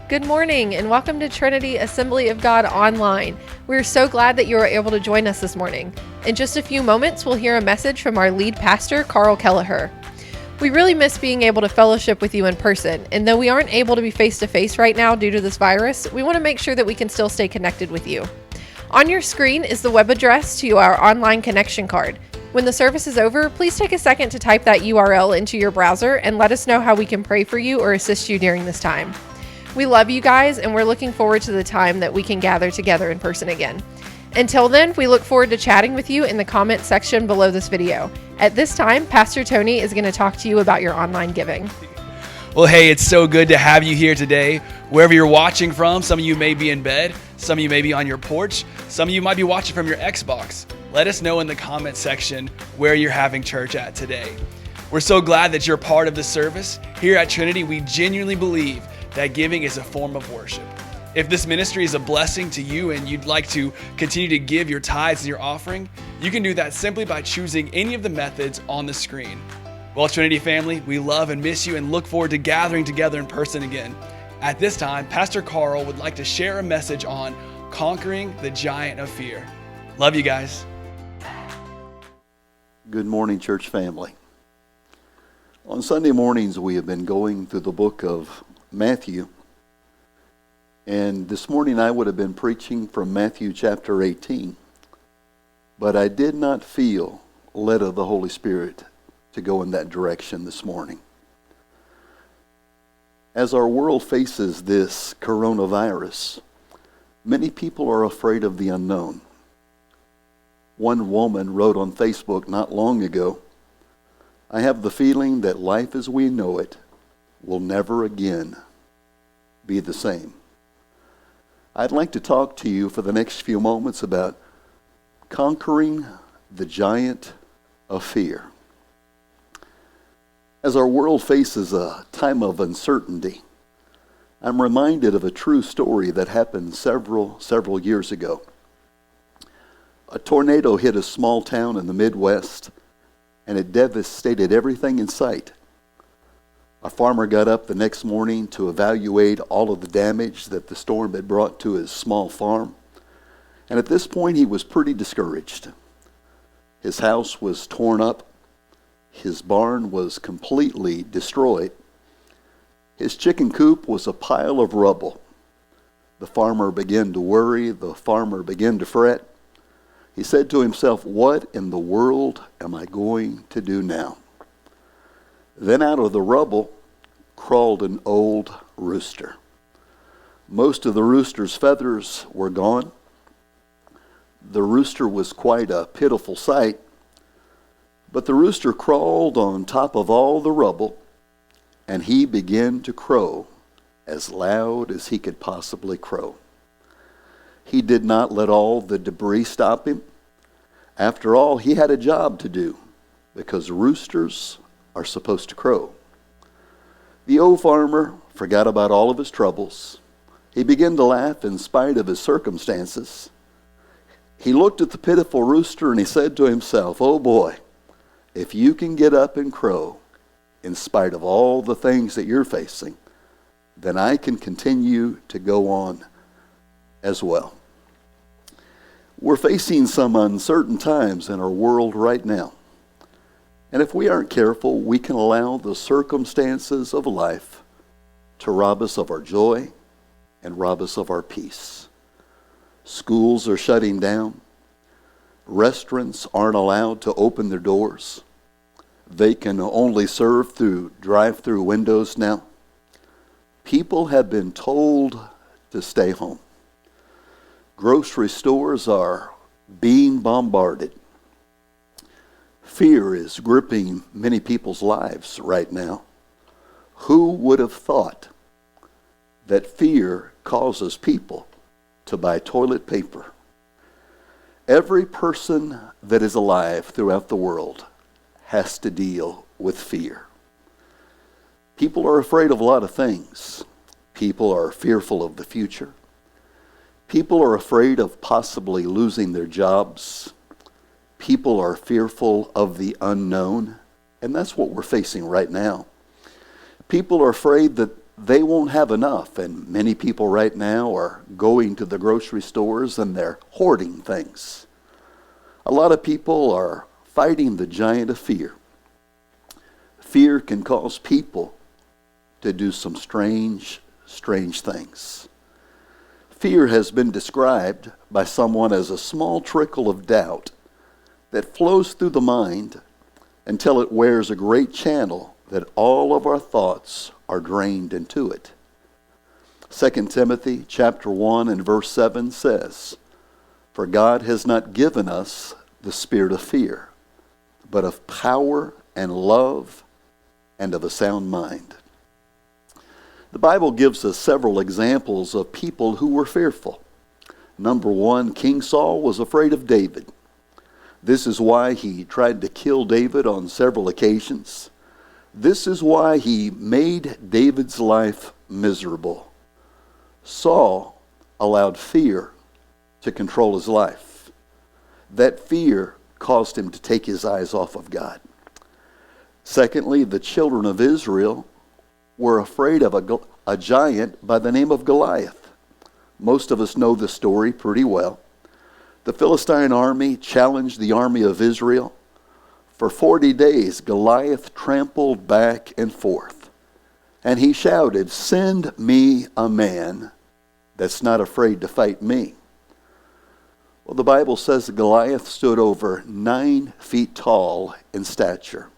Good morning and welcome to Trinity Assembly of God Online. We're so glad that you are able to join us this morning. In just a few moments, we'll hear a message from our lead pastor, Carl Kelleher. We really miss being able to fellowship with you in person, and though we aren't able to be face-to-face right now due to this virus, we want to make sure that we can still stay connected with you. On your screen is the web address to our online connection card. When the service is over, please take a second to type that URL into your browser and let us know how we can pray for you or assist you during this time. We love you guys, and we're looking forward to the time that we can gather together in person again. Until then, we look forward to chatting with you in the comment section below this video. At this time, Pastor Tony is going to talk to you about your online giving. Well, hey, it's so good to have you here today. Wherever you're watching from, some of you may be in bed, some of you may be on your porch, some of you might be watching from your Xbox. Let us know in the comment section where you're having church at today. We're so glad that you're part of this service. Here at Trinity, we genuinely believe that giving is a form of worship. If this ministry is a blessing to you and you'd like to continue to give your tithes and your offering, you can do that simply by choosing any of the methods on the screen. Well, Trinity family, we love and miss you and look forward to gathering together in person again. At this time, Pastor Carl would like to share a message on conquering the giant of fear. Love you guys. Good morning, church family. On Sunday mornings, we have been going through the book of Matthew, and this morning I would have been preaching from Matthew chapter 18, but I did not feel led of the Holy Spirit to go in that direction this morning. As our world faces this coronavirus, many people are afraid of the unknown. One woman wrote on Facebook not long ago, "I have the feeling that life as we know it will never again be the same." I'd like to talk to you for the next few moments about conquering the giant of fear. As our world faces a time of uncertainty, I'm reminded of a true story that happened several years ago. A tornado hit a small town in the Midwest, and it devastated everything in sight. A farmer got up the next morning to evaluate all of the damage that the storm had brought to his small farm. And at this point, he was pretty discouraged. His house was torn up. His barn was completely destroyed. His chicken coop was a pile of rubble. The farmer began to worry. The farmer began to fret. He said to himself, "What in the world am I going to do now?" Then out of the rubble crawled an old rooster. Most of the rooster's feathers were gone. The rooster was quite a pitiful sight, but the rooster crawled on top of all the rubble, and he began to crow as loud as he could possibly crow. He did not let all the debris stop him. After all, he had a job to do, because roosters are supposed to crow. The old farmer forgot about all of his troubles. He began to laugh in spite of his circumstances. He looked at the pitiful rooster and he said to himself, "Oh boy, if you can get up and crow in spite of all the things that you're facing, then I can continue to go on as well." We're facing some uncertain times in our world right now. And if we aren't careful, we can allow the circumstances of life to rob us of our joy and rob us of our peace. Schools are shutting down. Restaurants aren't allowed to open their doors. They can only serve through drive-through windows now. People have been told to stay home. Grocery stores are being bombarded. Fear is gripping many people's lives right now. Who would have thought that fear causes people to buy toilet paper? Every person that is alive throughout the world has to deal with fear. People are afraid of a lot of things. People are fearful of the future. People are afraid of possibly losing their jobs. People are fearful of the unknown, and that's what we're facing right now. People are afraid that they won't have enough. And many people right now are going to the grocery stores and they're hoarding things. A lot of people are fighting the giant of fear. Fear can cause people to do some strange things. Fear has been described by someone as a small trickle of doubt that flows through the mind until it wears a great channel that all of our thoughts are drained into it. 2 Timothy chapter 1 and verse 7 says, "For God has not given us the spirit of fear, but of power and love and of a sound mind." The Bible gives us several examples of people who were fearful. Number one, King Saul was afraid of David. This is why he tried to kill David on several occasions. This is why he made David's life miserable. Saul allowed fear to control his life. That fear caused him to take his eyes off of God. Secondly, the children of Israel were afraid of a giant by the name of Goliath. Most of us know the story pretty well. The Philistine army challenged the army of Israel. For 40 days, Goliath trampled back and forth. And he shouted, "Send me a man that's not afraid to fight me." Well, the Bible says that Goliath stood over 9 feet tall in stature.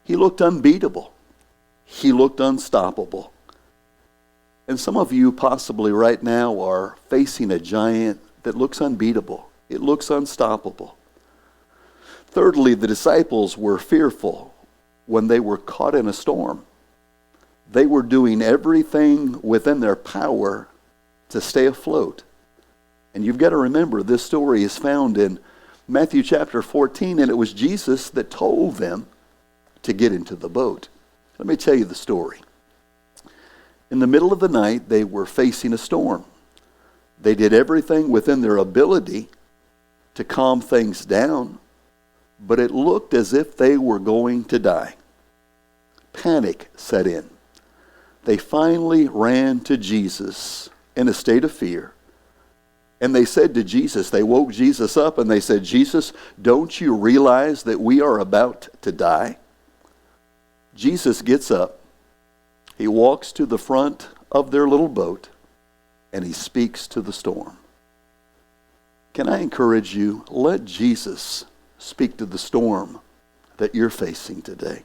He looked unbeatable. He looked unstoppable. And some of you possibly right now are facing a giant that looks unbeatable. It looks unstoppable. Thirdly, the disciples were fearful when they were caught in a storm. They were doing everything within their power to stay afloat. And you've got to remember, this story is found in Matthew chapter 14, and it was Jesus that told them to get into the boat. Let me tell you the story. In the middle of the night, they were facing a storm. They did everything within their ability to calm things down, but it looked as if they were going to die. Panic set in. They finally ran to Jesus in a state of fear, and they said to Jesus, they woke Jesus up and they said, "Jesus, don't you realize that we are about to die?" Jesus gets up, he walks to the front of their little boat, and he speaks to the storm. Can I encourage you, let Jesus speak to the storm that you're facing today.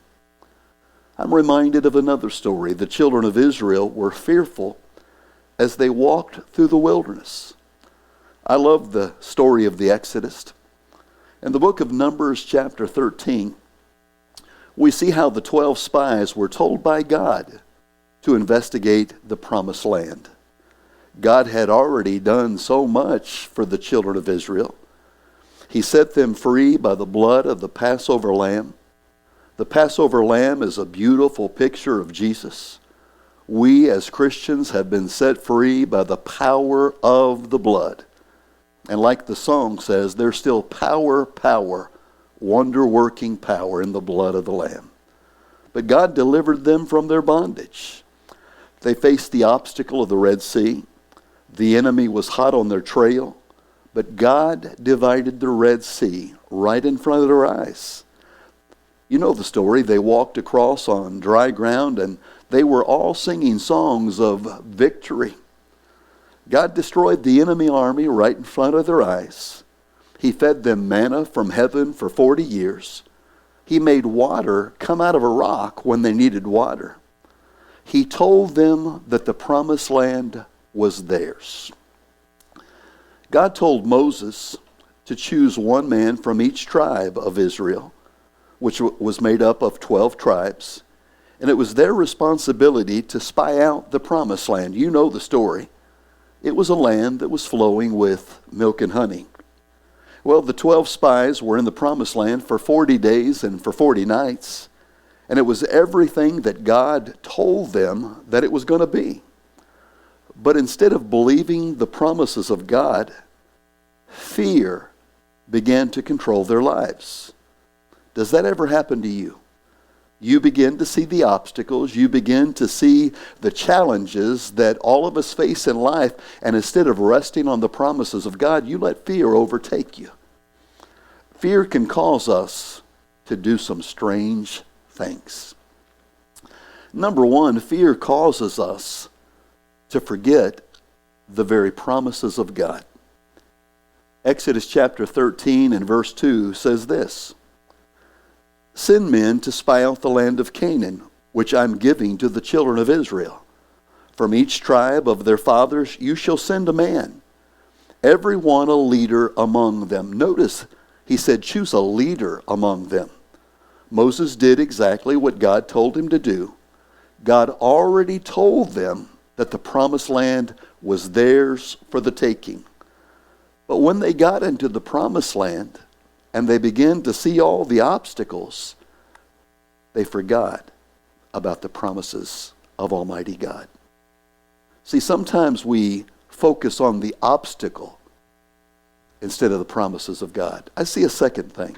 I'm reminded of another story. The children of Israel were fearful as they walked through the wilderness. I love the story of the Exodus. In the book of Numbers chapter 13, we see how the 12 spies were told by God to investigate the promised land. God had already done so much for the children of Israel. He set them free by the blood of the Passover lamb. The Passover lamb is a beautiful picture of Jesus. We as Christians have been set free by the power of the blood. And like the song says, there's still power, wonder-working power in the blood of the Lamb. But God delivered them from their bondage. They faced the obstacle of the Red Sea. The enemy was hot on their trail. But God divided the Red Sea right in front of their eyes. You know the story. They walked across on dry ground and they were all singing songs of victory. God destroyed the enemy army right in front of their eyes. He fed them manna from heaven for 40 years. He made water come out of a rock when they needed water. He told them that the promised land was theirs. God told Moses to choose one man from each tribe of Israel, which was made up of 12 tribes, and it was their responsibility to spy out the promised land. You know the story. It was a land that was flowing with milk and honey. Well, the 12 spies were in the promised land for 40 days and for 40 nights, and it was everything that God told them that it was going to be. But instead of believing the promises of God, fear began to control their lives. Does that ever happen to you? you begin to see the obstacles, you begin to see the challenges that all of us face in life, and instead of resting on the promises of God, you let fear overtake you. Fear can cause us to do some strange things. Number one, fear causes us to forget the very promises of God. Exodus chapter 13 and verse 2 says this, "Send men to spy out the land of Canaan, which I'm giving to the children of Israel. From each tribe of their fathers you shall send a man, every one a leader among them." Notice, he said, choose a leader among them. Moses did exactly what God told him to do. God already told them that the promised land was theirs for the taking. But when they got into the promised land and they began to see all the obstacles, they forgot about the promises of Almighty God. See, sometimes we focus on the obstacle instead of the promises of God. I see a second thing.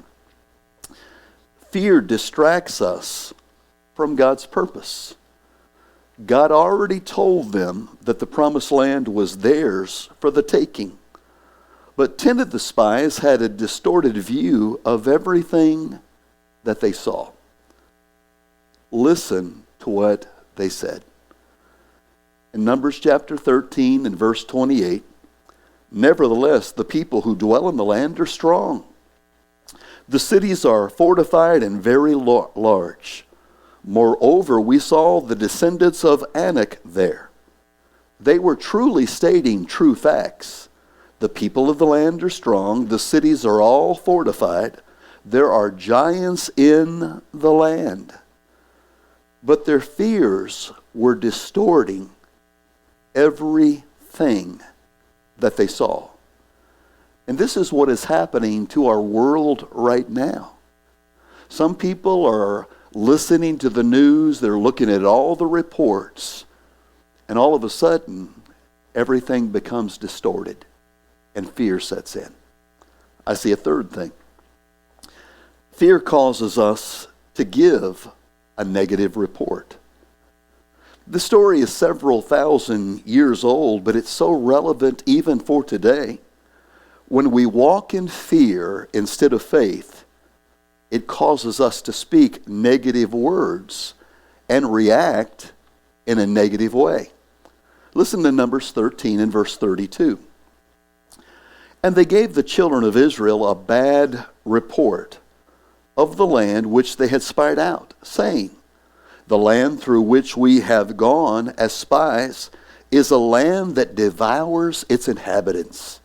Fear distracts us from God's purpose. God already told them that the promised land was theirs for the taking. But 10 of the spies had a distorted view of everything that they saw. Listen to what they said. In Numbers chapter 13 and verse 28, "Nevertheless, the people who dwell in the land are strong. The cities are fortified and very large. Moreover, we saw the descendants of Anak there. They were truly stating true facts. The people of the land are strong. The cities are all fortified. There are giants in the land." But their fears were distorting everything that they saw. And this is what is happening to our world right now. Some people are listening to the news, they're looking at all the reports, and all of a sudden, everything becomes distorted, and fear sets in. I see a third thing. Fear causes us to give a negative report. The story is several thousand years old, but it's so relevant even for today. When we walk in fear instead of faith, it causes us to speak negative words and react in a negative way. Listen to Numbers 13 and verse 32. "And they gave the children of Israel a bad report of the land which they had spied out, saying, The land through which we have gone as spies is a land that devours its inhabitants,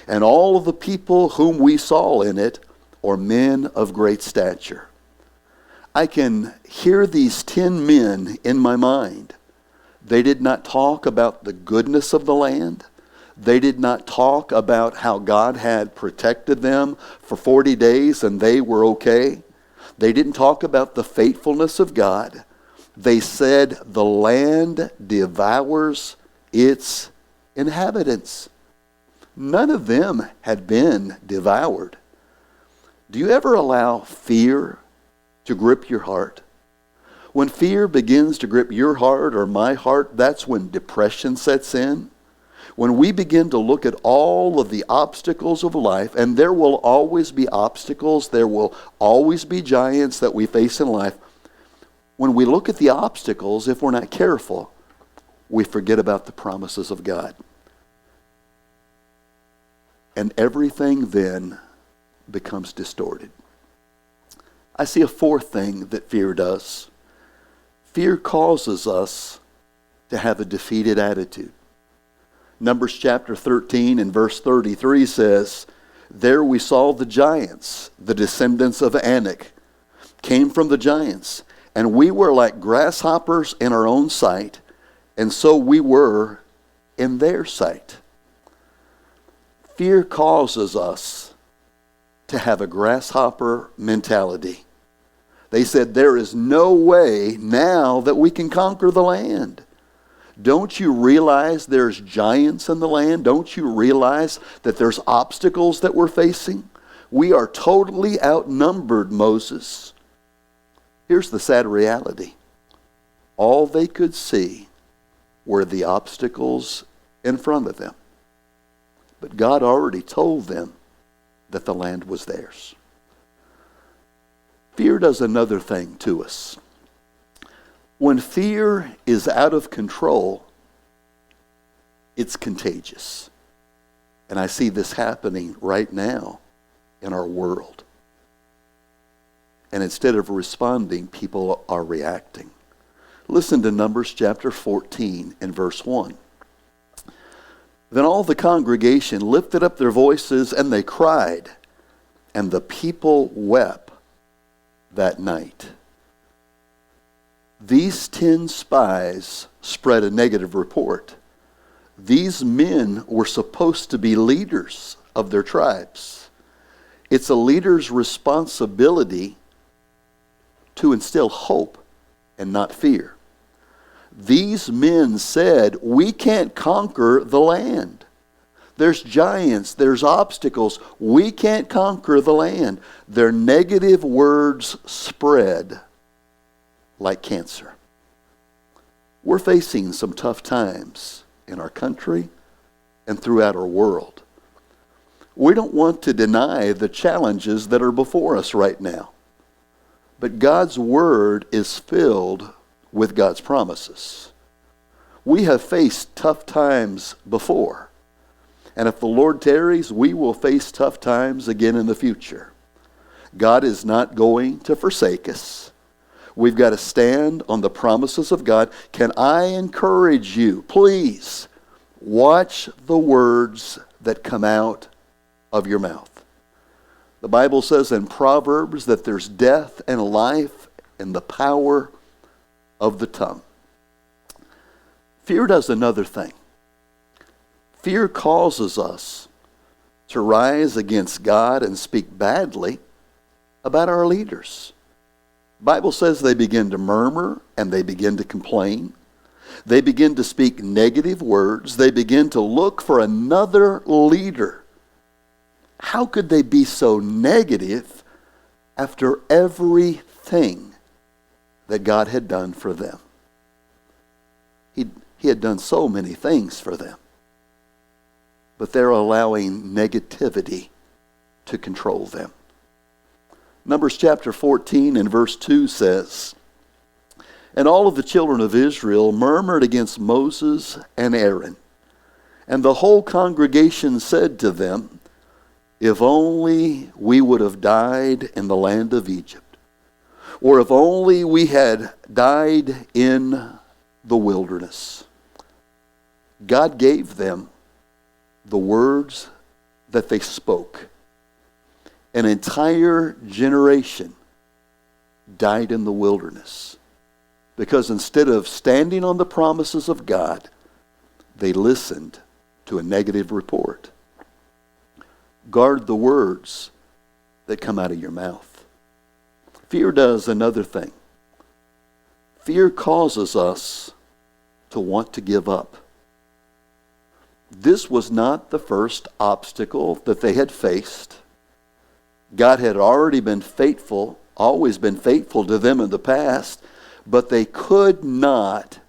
and all of the people whom we saw in it are men of great stature." I can hear these 10 men in my mind. They did not talk about the goodness of the land. They did not talk about how God had protected them for 40 days and they were okay. They didn't talk about the faithfulness of God. They said the land devours its inhabitants. None of them had been devoured. Do you ever allow fear to grip your heart? When fear begins to grip your heart or my heart, that's when depression sets in. When we begin to look at all of the obstacles of life, and there will always be obstacles, there will always be giants that we face in life. When we look at the obstacles, if we're not careful, we forget about the promises of God. And everything then becomes distorted. I see a fourth thing that fear does. Fear causes us to have a defeated attitude. Numbers chapter 13 and verse 33 says, "There we saw the giants, the descendants of Anak, came from the giants, and we were like grasshoppers in our own sight, and so we were in their sight." Fear causes us to have a grasshopper mentality. They said, there is no way now that we can conquer the land. Don't you realize there's giants in the land? Don't you realize that there's obstacles that we're facing? We are totally outnumbered, Moses. Here's the sad reality. All they could see were the obstacles in front of them. But God already told them that the land was theirs. Fear does another thing to us. When fear is out of control, it's contagious. And I see this happening right now in our world. And instead of responding, people are reacting. Listen to Numbers chapter 14 and verse 1. Then all the congregation lifted up their voices and they cried, and the people wept that night. These 10 spies spread a negative report. These men were supposed to be leaders of their tribes. It's a leader's responsibility to instill hope and not fear. These men said, we can't conquer the land. There's giants, there's obstacles. We can't conquer the land. Their negative words spread like cancer. We're facing some tough times in our country and throughout our world. We don't want to deny the challenges that are before us right now. But God's word is filled with God's promises. We have faced tough times before. And if the Lord tarries, we will face tough times again in the future. God is not going to forsake us. We've got to stand on the promises of God. Can I encourage you, please, watch the words that come out of your mouth. The Bible says in Proverbs that there's death and life in the power of the tongue. Fear does another thing. Fear causes us to rise against God and speak badly about our leaders. The Bible says they begin to murmur and they begin to complain. They begin to speak negative words. They begin to look for another leader. How could they be so negative after everything that God had done for them? He had done so many things for them. But they're allowing negativity to control them. Numbers chapter 14 and verse 2 says, and all of the children of Israel murmured against Moses and Aaron. And the whole congregation said to them, if only we would have died in the land of Egypt, or if only we had died in the wilderness. God gave them the words that they spoke. An entire generation died in the wilderness because instead of standing on the promises of God, they listened to a negative report. Guard the words that come out of your mouth. Fear does another thing. Fear causes us to want to give up. This was not the first obstacle that they had faced. God had already been faithful, always been faithful to them in the past, but they could not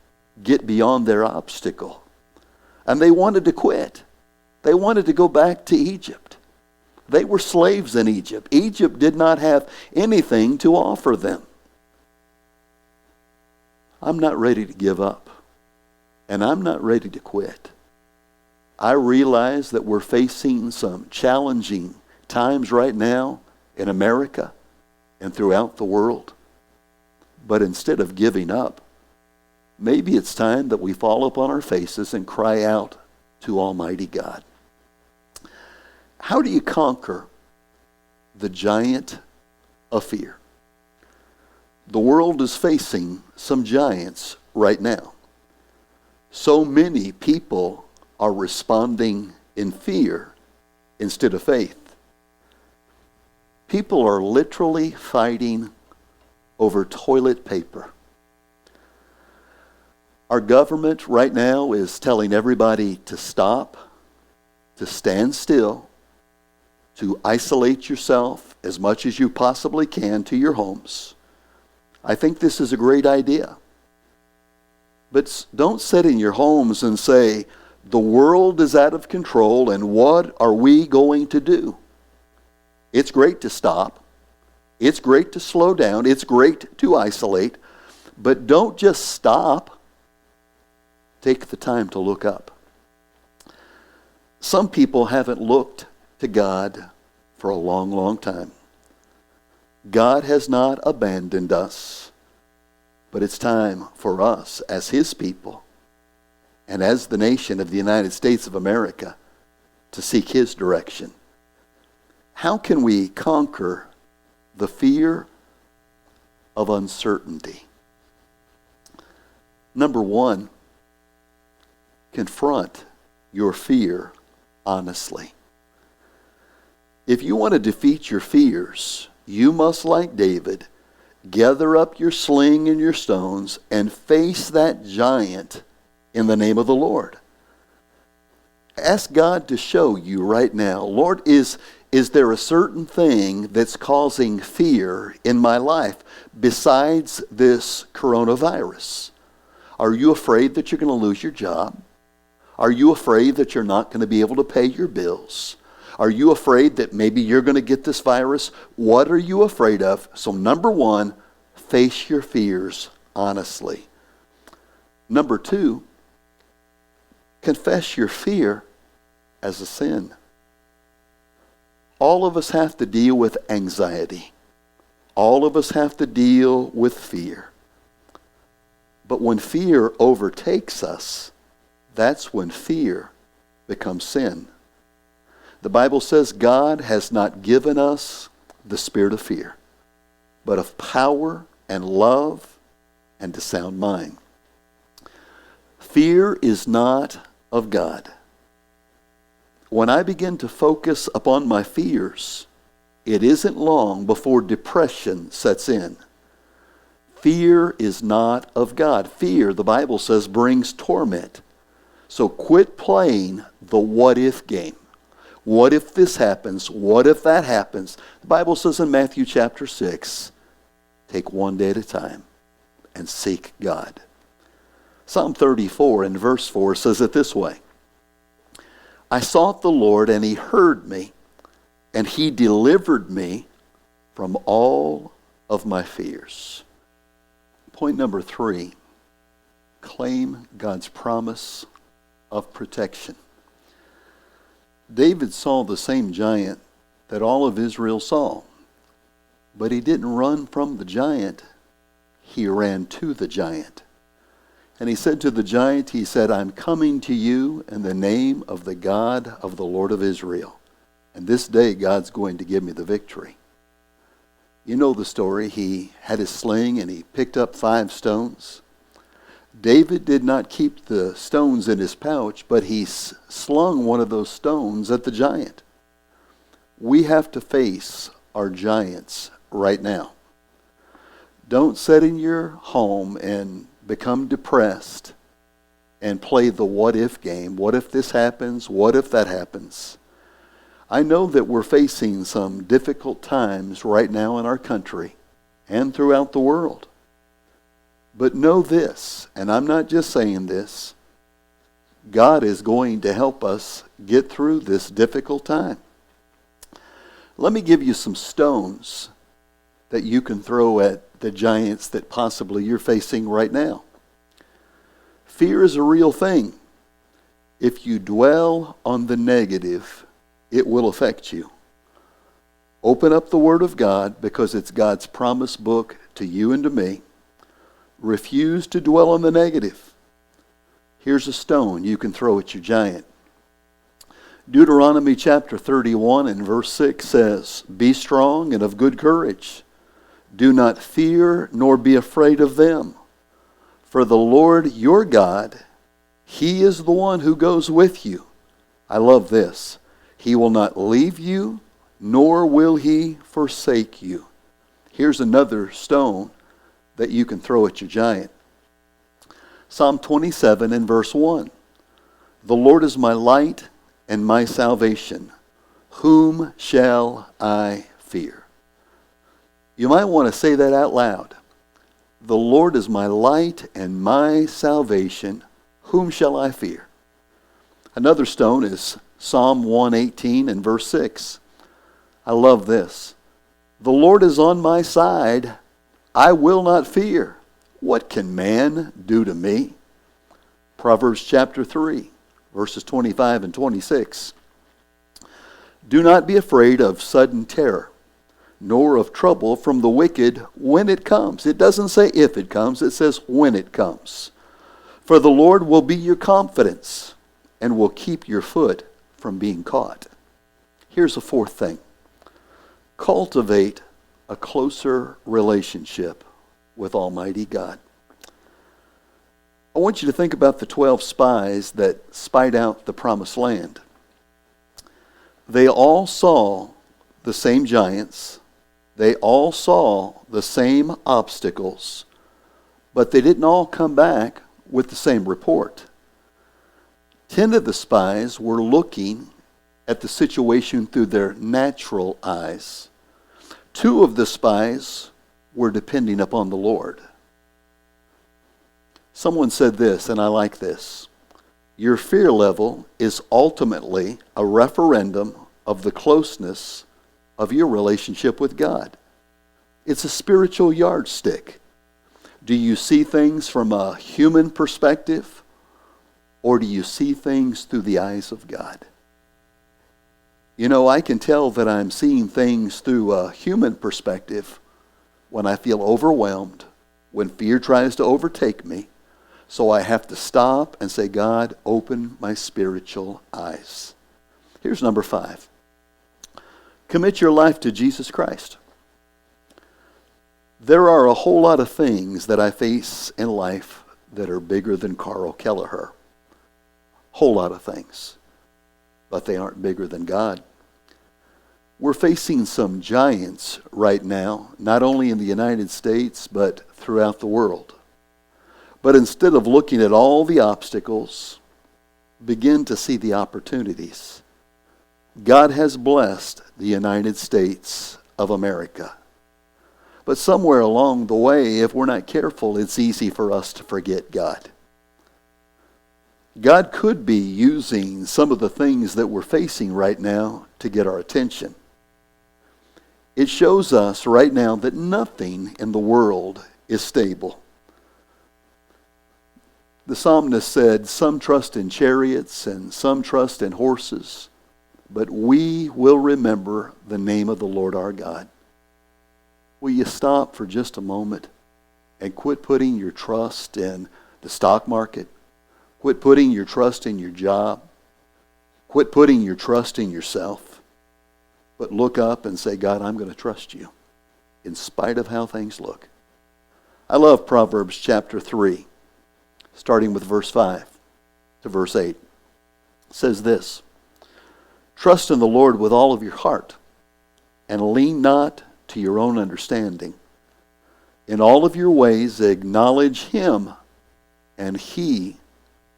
get beyond their obstacle. And they wanted to quit. They wanted to go back to Egypt. They were slaves in Egypt. Egypt did not have anything to offer them. I'm not ready to give up. And I'm not ready to quit. I realize that we're facing some challenging times right now in America and throughout the world. But instead of giving up, maybe it's time that we fall upon our faces and cry out to Almighty God. How do you conquer the giant of fear? The world is facing some giants right now. So many people are responding in fear instead of faith. People are literally fighting over toilet paper. Our government right now is telling everybody to stop, to stand still, to isolate yourself as much as you possibly can to your homes. I think this is a great idea. But don't sit in your homes and say, the world is out of control and what are we going to do? It's great to stop. It's great to slow down. It's great to isolate. But don't just stop. Take the time to look up. Some people haven't looked to God for a long, long time. God has not abandoned us, but it's time for us as His people and as the nation of the United States of America to seek His direction. How can we conquer the fear of uncertainty? Number one, confront your fear honestly. If you want to defeat your fears, you must, like David, gather up your sling and your stones and face that giant in the name of the Lord. Ask God to show you right now, Lord, is there a certain thing that's causing fear in my life besides this coronavirus? Are you afraid that you're going to lose your job? Are you afraid that you're not going to be able to pay your bills? Are you afraid that maybe you're going to get this virus? What are you afraid of? So number one, face your fears honestly. Number two, confess your fear as a sin. All of us have to deal with anxiety. All of us have to deal with fear. But when fear overtakes us, that's when fear becomes sin. The Bible says God has not given us the spirit of fear, but of power and love and a sound mind. Fear is not of God. When I begin to focus upon my fears, it isn't long before depression sets in. Fear is not of God. Fear, the Bible says, brings torment. So quit playing the what if game. What if this happens? What if that happens? The Bible says in Matthew chapter 6, take one day at a time and seek God. Psalm 34 in verse 4 says it this way. I sought the Lord and He heard me and He delivered me from all of my fears. Point number 3, claim God's promise of protection. David saw the same giant that all of Israel saw, but he didn't run from the giant. He ran to the giant. And he said to the giant, he said, I'm coming to you in the name of the God of the Lord of Israel. And this day God's going to give me the victory. You know the story. He had his sling and he picked up 5 stones. David did not keep the stones in his pouch, but he slung one of those stones at the giant. We have to face our giants right now. Don't sit in your home and become depressed and play the what if game. What if this happens? What if that happens? I know that we're facing some difficult times right now in our country and throughout the world. But know this, and I'm not just saying this, God is going to help us get through this difficult time. Let me give you some stones that you can throw at the giants that possibly you're facing right now. Fear is a real thing. If you dwell on the negative, it will affect you. Open up the Word of God because it's God's promise book to you and to me. Refuse to dwell on the negative. Here's a stone you can throw at your giant. Deuteronomy chapter 31 and verse 6 says, be strong and of good courage. Do not fear nor be afraid of them. For the Lord your God, He is the one who goes with you. I love this. He will not leave you, nor will He forsake you. Here's another stone that you can throw at your giant. Psalm 27 and verse 1. The Lord is my light and my salvation. Whom shall I fear? You might want to say that out loud. The Lord is my light and my salvation. Whom shall I fear? Another stone is Psalm 118 and verse 6. I love this. The Lord is on my side. I will not fear. What can man do to me? Proverbs chapter 3, verses 25 and 26. Do not be afraid of sudden terror, nor of trouble from the wicked when it comes. It doesn't say if it comes, it says when it comes. For the Lord will be your confidence and will keep your foot from being caught. Here's a fourth thing. Cultivate a closer relationship with Almighty God. I want you to think about the 12 spies that spied out the promised land. They all saw the same giants. They all saw the same obstacles, but they didn't all come back with the same report. 10 of the spies were looking at the situation through their natural eyes. 2 of the spies were depending upon the Lord. Someone said this, and I like this. Your fear level is ultimately a referendum of the closeness of your relationship with God. It's a spiritual yardstick. Do you see things from a human perspective, or do you see things through the eyes of God? You know, I can tell that I'm seeing things through a human perspective when I feel overwhelmed, when fear tries to overtake me. So I have to stop and say, God, open my spiritual eyes. Here's number 5. Commit your life to Jesus Christ. There are a whole lot of things that I face in life that are bigger than Carl Kelleher. Whole lot of things. But they aren't bigger than God. We're facing some giants right now, not only in the United States, but throughout the world. But instead of looking at all the obstacles, begin to see the opportunities. God has blessed the United States of America. But somewhere along the way, if we're not careful, it's easy for us to forget God. God could be using some of the things that we're facing right now to get our attention. It shows us right now that nothing in the world is stable. The psalmist said, some trust in chariots and some trust in horses, but we will remember the name of the Lord our God. Will you stop for just a moment and quit putting your trust in the stock market? Quit putting your trust in your job. Quit putting your trust in yourself. But look up and say, God, I'm going to trust you in spite of how things look. I love Proverbs chapter 3, starting with verse 5 to verse 8. It says this, trust in the Lord with all of your heart, and lean not to your own understanding. In all of your ways acknowledge Him, and He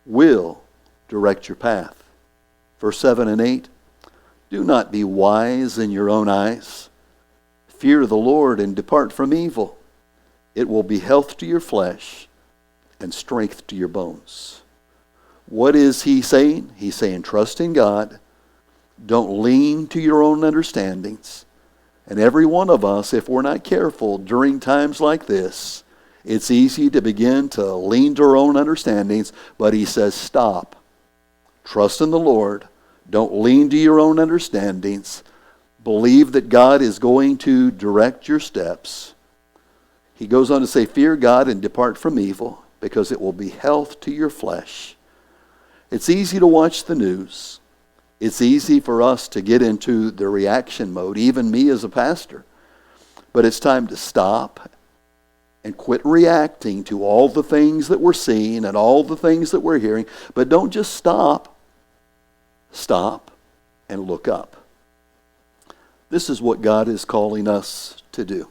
will direct your path. Verse 7 and 8, do not be wise in your own eyes. Fear the Lord and depart from evil. It will be health to your flesh and strength to your bones. What is he saying? He's saying trust in God. Don't lean to your own understandings. And every one of us, if we're not careful during times like this, it's easy to begin to lean to our own understandings, but he says stop. Trust in the Lord. Don't lean to your own understandings. Believe that God is going to direct your steps. He goes on to say, fear God and depart from evil, because it will be health to your flesh. It's easy to watch the news. It's easy for us to get into the reaction mode, even me as a pastor. But it's time to stop and quit reacting to all the things that we're seeing and all the things that we're hearing. But don't just stop. Stop and look up. This is what God is calling us to do.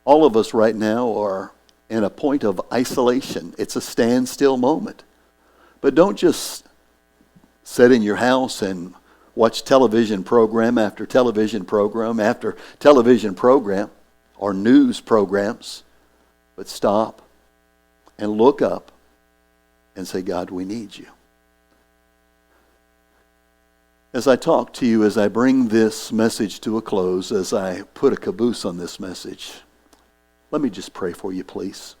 All of us right now are in a point of isolation. It's a standstill moment. But don't just sit in your house and watch television program after television program after television program. or news programs, but stop and look up and say, God, we need you. As I talk to you, as I bring this message to a close, as I put a caboose on this message, let me just pray for you, please.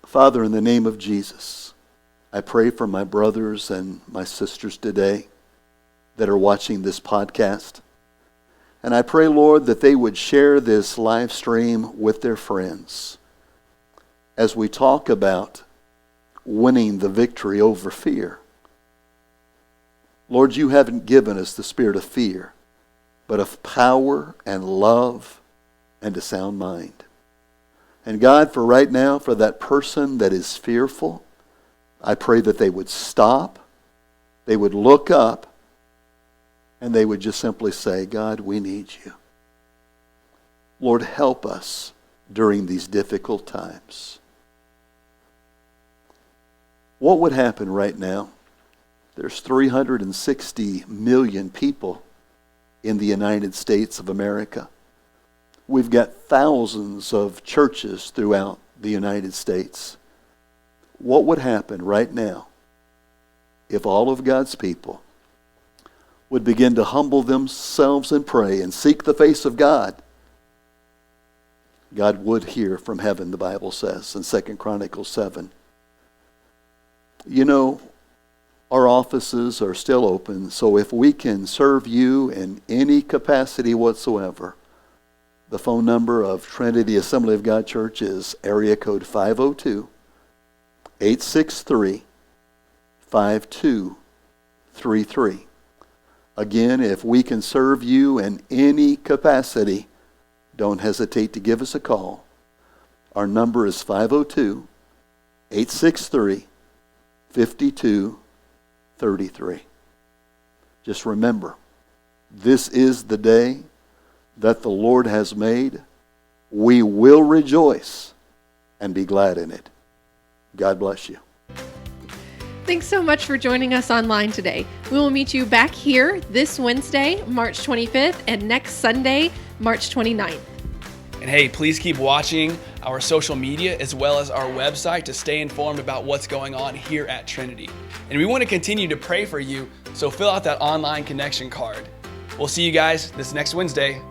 Father, in the name of Jesus, I pray for my brothers and my sisters today that are watching this podcast. And I pray, Lord, that they would share this live stream with their friends as we talk about winning the victory over fear. Lord, you haven't given us the spirit of fear, but of power and love and a sound mind. And God, for right now, for that person that is fearful, I pray that they would stop, they would look up, and they would just simply say, God, we need you. Lord, help us during these difficult times. What would happen right now? There's 360 million people in the United States of America. We've got thousands of churches throughout the United States. What would happen right now if all of God's people would begin to humble themselves and pray and seek the face of God? God would hear from heaven, the Bible says in 2 Chronicles 7. You know, our offices are still open, so if we can serve you in any capacity whatsoever, the phone number of Trinity Assembly of God Church is area code 502-863-5233. Again, if we can serve you in any capacity, don't hesitate to give us a call. Our number is 502-863-5233. Just remember, this is the day that the Lord has made. We will rejoice and be glad in it. God bless you. Thanks so much for joining us online today. We will meet you back here this Wednesday, March 25th, and next Sunday, March 29th. And hey, please keep watching our social media as well as our website to stay informed about what's going on here at Trinity. And we want to continue to pray for you, so fill out that online connection card. We'll see you guys this next Wednesday.